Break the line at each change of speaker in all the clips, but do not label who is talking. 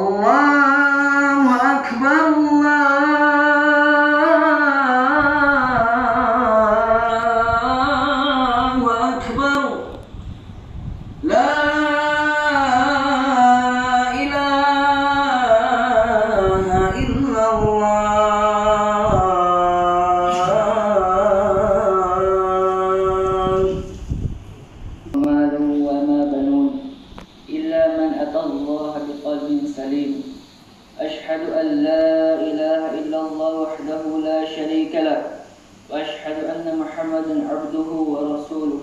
الله أكبر الله أكبر لا إله إلا الله
مال وما بنون إلا من أتى الله بقلب سليم أشهد أن لا إله إلا الله وحده لا شريك له وأشهد أن محمدا عبده ورسوله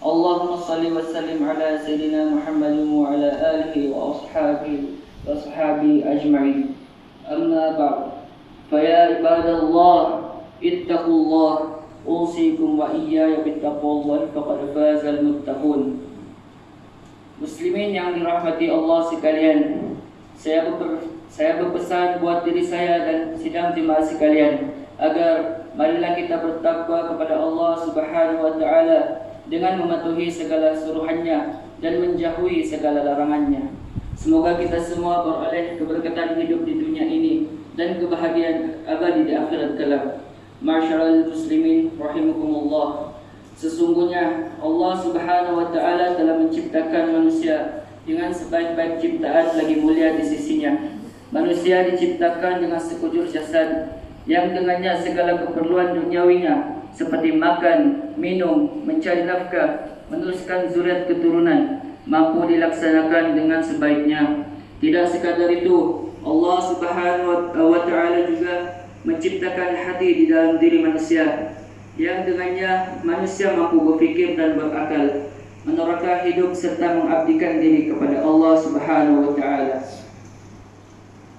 اللهم صل وسلم على سيدنا محمد وعلى آله وأصحابه أجمعين أما بعد فيا عباد الله اتقوا الله أوصيكم وإياي بتقوى الله فقد فاز المتقون. Muslimin yang dirahmati Allah sekalian, saya berpesan buat diri saya dan sidang jemaah sekalian agar marilah kita bertakwa kepada Allah Subhanahu wa taala dengan mematuhi segala suruhannya dan menjauhi segala larangannya. Semoga kita semua beroleh keberkatan hidup di dunia ini dan kebahagiaan abadi di akhirat kelak. Ma'asyiral muslimin rahimakumullah. Sesungguhnya Allah Subhanahu wa taala telah menciptakan manusia dengan sebaik-baik ciptaan lagi mulia di sisinya. Manusia diciptakan dengan sekujur jasad yang dengannya segala keperluan duniawinya seperti makan, minum, mencari nafkah, meneruskan zuriat keturunan mampu dilaksanakan dengan sebaiknya. Tidak sekadar itu, Allah Subhanahu wa taala juga menciptakan hati di dalam diri manusia yang dengannya manusia mampu berfikir dan berakal, menerka hidup serta mengabdikan diri kepada Allah Subhanahu wa taala.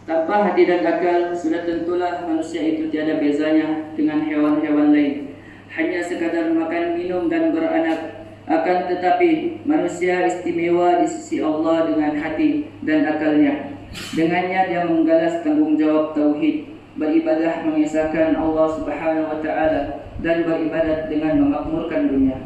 Tanpa hati dan akal, sudah tentulah manusia itu tiada bezanya dengan hewan-hewan lain. Hanya sekadar makan, minum dan beranak. Akan tetapi manusia istimewa di sisi Allah dengan hati dan akalnya. Dengannya dia menggalas tanggung jawab tauhid, beribadah mengesahkan Allah Subhanahu wa taala dan beribadat dengan memakmurkan dunia.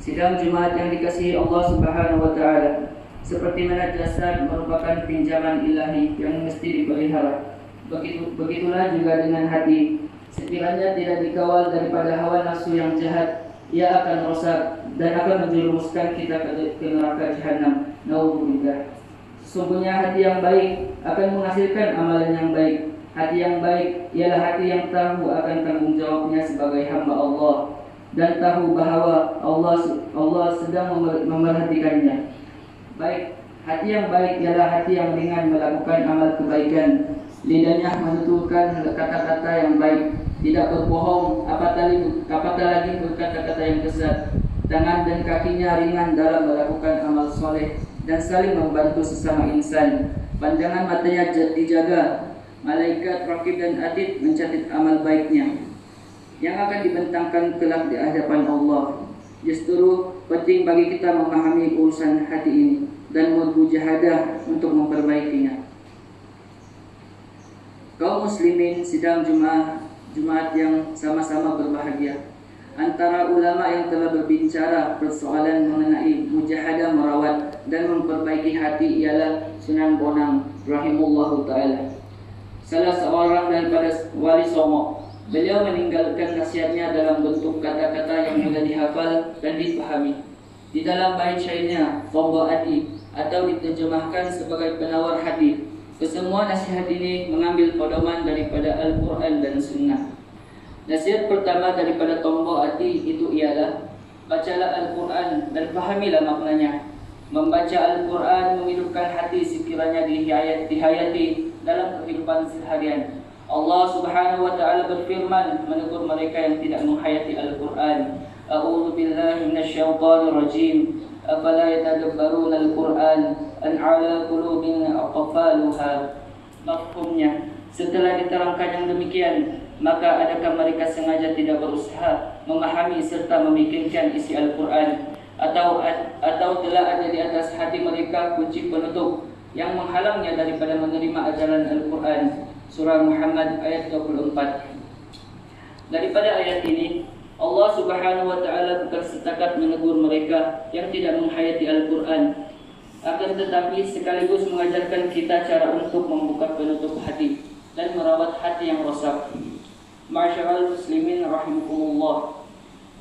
Sidang jemaat yang dikasihi Allah Subhanahu wa taala, seperti mana jasad merupakan pinjaman ilahi yang mesti dipelihara, begitulah juga dengan hati. Sekiranya tidak dikawal daripada hawa nafsu yang jahat, ia akan rosak dan akan menjerumuskan kita ke neraka jahanam. Nauzubillah. Sesungguhnya hati yang baik akan menghasilkan amalan yang baik. Hati yang baik ialah hati yang tahu akan tanggung jawabnya sebagai hamba Allah dan tahu bahawa Allah sedang memerhatikannya. Baik, hati yang baik ialah hati yang ringan melakukan amal kebaikan. Lidahnya menuturkan kata-kata yang baik, tidak berbohong, apatah lagi berkata-kata yang kesat. Tangan dan kakinya ringan dalam melakukan amal soleh dan saling membantu sesama insan. Pandangan matanya dijaga. Malaikat rakib dan atid mencatat amal baiknya yang akan dibentangkan kelak di hadapan Allah. Justru penting bagi kita memahami urusan hati ini dan bermujahadah untuk memperbaikinya. Kaum muslimin sidang Jumat yang sama-sama berbahagia. Antara ulama yang telah berbicara persoalan mengenai mujahadah merawat dan memperbaiki hati ialah Sunan Bonang rahimahullahu taala. Salah seorang daripada wali Songo, beliau meninggalkan nasihatnya dalam bentuk kata-kata yang mudah dihafal dan dipahami. Di dalam bait syairnya, Tombo Hati, atau diterjemahkan sebagai penawar hati, kesemua nasihat ini mengambil pedoman daripada Al-Quran dan Sunnah. Nasihat pertama daripada Tombo Hati itu ialah, bacalah Al-Quran dan fahamilah maknanya. Membaca Al-Quran menghidupkan hati sekiranya dihayati dalam kehidupan seharian. Allah Subhanahu wa taala berfirman menegur mereka yang tidak menghayati Al-Quran. A'udzu billahi minasyaitonir rajim. Afala yatadabbaruna al-Quran an 'ala qulubin aqfaluha. Mafhumnya, setelah diterangkan yang demikian, maka adakah mereka sengaja tidak berusaha memahami serta memikirkan isi Al-Quran, atau telah ada di atas hati mereka kunci penutup yang menghalangnya daripada menerima ajaran Al-Quran. Surah Muhammad ayat 24. Daripada ayat ini, Allah Subhanahu wa taala bukan setakat menegur mereka yang tidak menghayati Al-Quran, akan tetapi sekaligus mengajarkan kita cara untuk membuka penutup hati dan merawat hati yang rosak. Ma'asyiral muslimin rahimakumullah.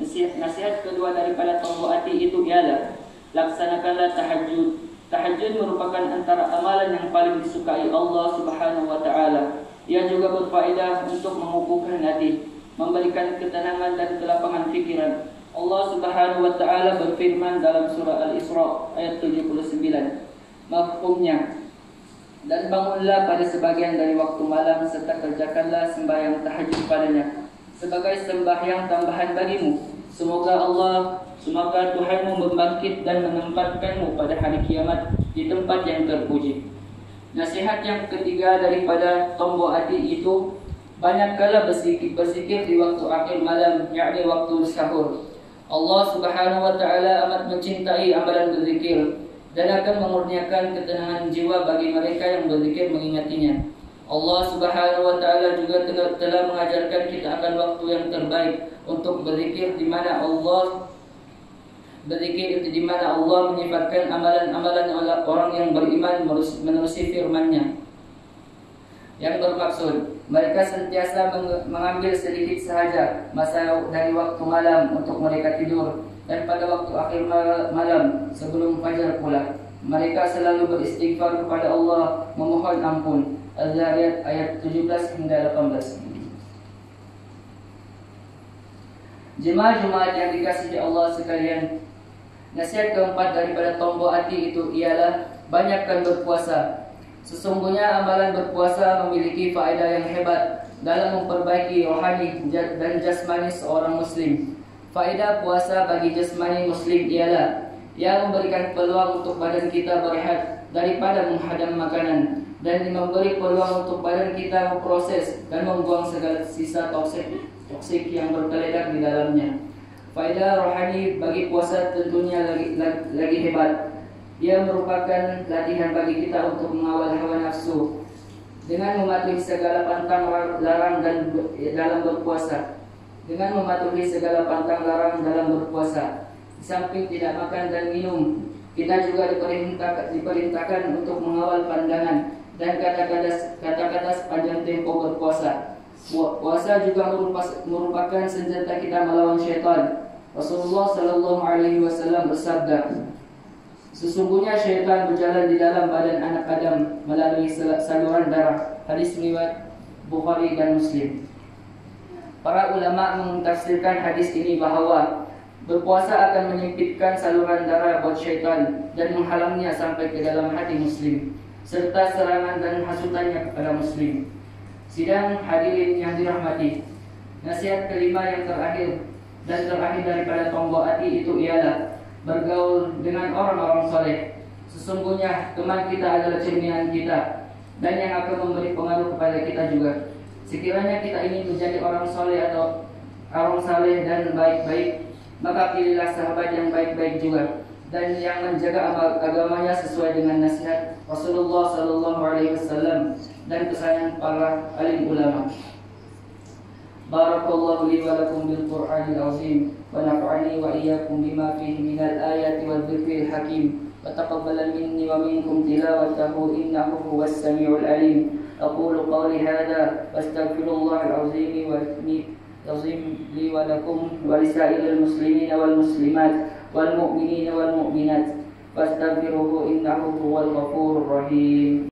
Nasihat kedua daripada tombol hati itu ialah laksanakanlah tahajud. Tahajud merupakan antara amalan yang paling disukai Allah Subhanahu wa taala. Ia juga berfaedah untuk mengukuhkan hati, memberikan ketenangan dan kelapangan pikiran. Allah Subhanahu wa taala berfirman dalam surah Al-Isra ayat 79. Mafhumnya, dan bangunlah pada sebagian dari waktu malam serta kerjakanlah sembahyang tahajud padanya sebagai sembahyang tambahan bagimu. Semoga Tuhanmu membangkit dan menempatkanmu pada hari kiamat di tempat yang terpuji. Nasihat yang ketiga daripada tombol hati itu, banyakkala berzikir di waktu akhir malam, yakni waktu sahur. Allah Subhanahu wa taala amat mencintai amalan berzikir dan akan memurniakan ketenangan jiwa bagi mereka yang berzikir mengingatinya. Allah Subhanahu wa taala juga telah mengajarkan kita akan waktu yang terbaik untuk berzikir, di mana Allah menyifatkan amalan-amalan orang yang beriman menerusi firman-Nya, yang bermaksud mereka sentiasa mengambil sedikit sahaja masa dari waktu malam untuk mereka tidur, dan pada waktu akhir malam sebelum fajar pula mereka selalu beristighfar kepada Allah, memohon ampun. Az-Zariyat ayat 17 hingga 18. Jemaah-jemaah yang dikasihi Allah sekalian, nasihat keempat daripada tombol hati itu ialah banyakkan berpuasa. Sesungguhnya amalan berpuasa memiliki faedah yang hebat dalam memperbaiki rohani dan jasmani seorang muslim. Faedah puasa bagi jasmani muslim ialah ia memberikan peluang untuk badan kita berehat daripada menghadam makanan, dan memberi peluang untuk badan kita memproses dan membuang segala sisa toksik yang bergeledak di dalamnya. Faedah rohani bagi puasa tentunya lagi hebat. Ia merupakan latihan bagi kita untuk mengawal hawa nafsu dengan mematuhi segala pantang larang dan dalam berpuasa. Dengan mematuhi segala pantang larang dalam berpuasa, di samping tidak makan dan minum, kita juga diperintahkan untuk mengawal pandangan dan kata-kata sepanjang tempo berpuasa. Puasa juga merupakan senjata kita melawan syaitan. Rasulullah sallallahu alaihi wasallam bersabda, sesungguhnya syaitan berjalan di dalam badan anak Adam melalui saluran darah. Hadis riwayat Bukhari dan Muslim. Para ulama mentafsirkan hadis ini bahawa berpuasa akan menyempitkan saluran darah buat syaitan dan menghalangnya sampai ke dalam hati muslim, serta serangan dan hasutannya kepada muslim. Sidang hadirin yang dirahmati, nasihat kelima yang terakhir daripada tombol hati itu ialah bergaul dengan orang-orang saleh. Sesungguhnya teman kita adalah cerminan kita dan yang akan memberi pengaruh kepada kita juga. Sekiranya kita ingin menjadi orang saleh atau orang saleh dan baik-baik, maka pilihlah sahabat yang baik-baik juga dan yang menjaga agamanya sesuai dengan nasihat Rasulullah sallallahu alaihi wasallam dan kesayangan para alim ulama. Barakallahu li wa lakum bil Qur'anil azim wa nafa'ani wa iyyakum bima fihi minal ayati wal dhikril hakim wa taqabbal minni wa minkum tilawatahu innahu huwas samiul alim. Aqulu qawli hadha wastaghfirullahal azim wa yazim li wa lakum wa lisairil muslimina wal muslimat wal mu'minina wal mu'minat fastaghfiruhu innahu huwal ghafurur rahim.